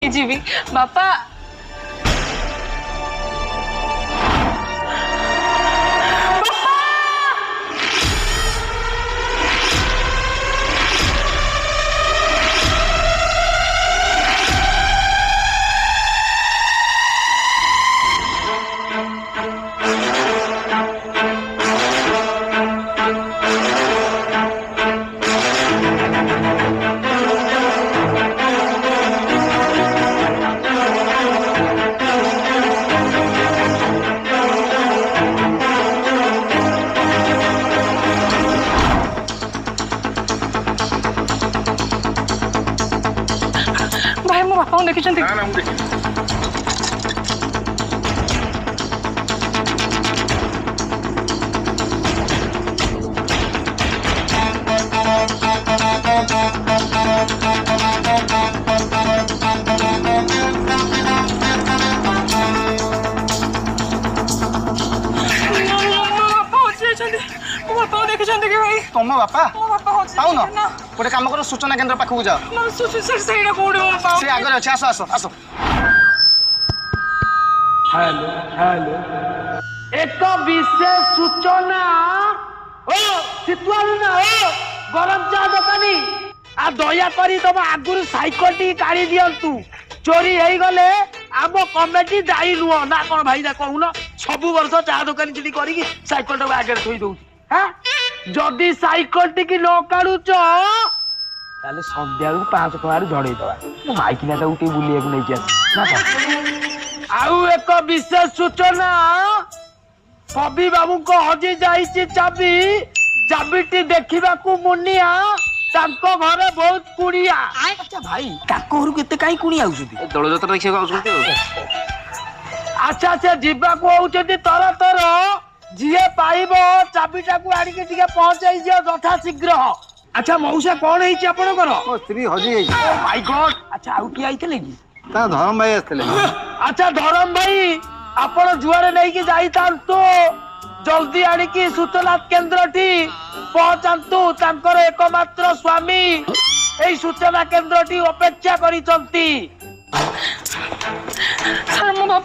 लेके जीवी बापा भाई मो बापा देखी ना ना मुझे तुम बापा पाउन ना गोटे कम कर सूचना केन्द्र पाखक जाओ से आगे अच्छे आस आस आस हेलो हेलो एक विशेष सूचना ओ सितुआल ना ओ गरम चा दुकानी आ दया करी तुम आगुरी साइकिल टी काढ़ी दियंतु चोरी हेई गले आम कमिटी दायी नुह ना कौन भाई ना कहून सबु वर्ष चा दुकानी चुरी करी साइकिल टाक आगे थोई दउची हां जदि साइकिल टी की न काढुच ताले संध्या 500 टका झड़े दवा मो माइकिना ता उठी बुलिया को नहीं आस ना कौन आउ एक विशेष सूचना कवि बाबू को हजी जाइछि चाबी चाबीटी देखिबा को मुनिया तांको घरे बहुत कुड़िया अच्छा भाई काको घर केते काई कुड़िया आउछथि दोल जत्र देखिया आउछन्ते अच्छा अच्छा जीवा को आउछथि तर तर जिए पाइबो चाबीटा को आड़ी के दिके पहुंचाई दियो यथा शीघ्र अच्छा मौसा कोन हेछि आपनकर ओ स्त्री हजी गई ओ माय गॉड अच्छा आउ की आइतले की ता धरम भाई आस्ते अच्छा धरम भाई आपण जुआरे नहीं की जाई तांतो जल्दी आड़ी की सूचना केंद्र टी पहुंचंतु तांकर एकमात्र स्वामी एई सूचना केंद्र टी अपेक्षा करिसंती सर मो बापा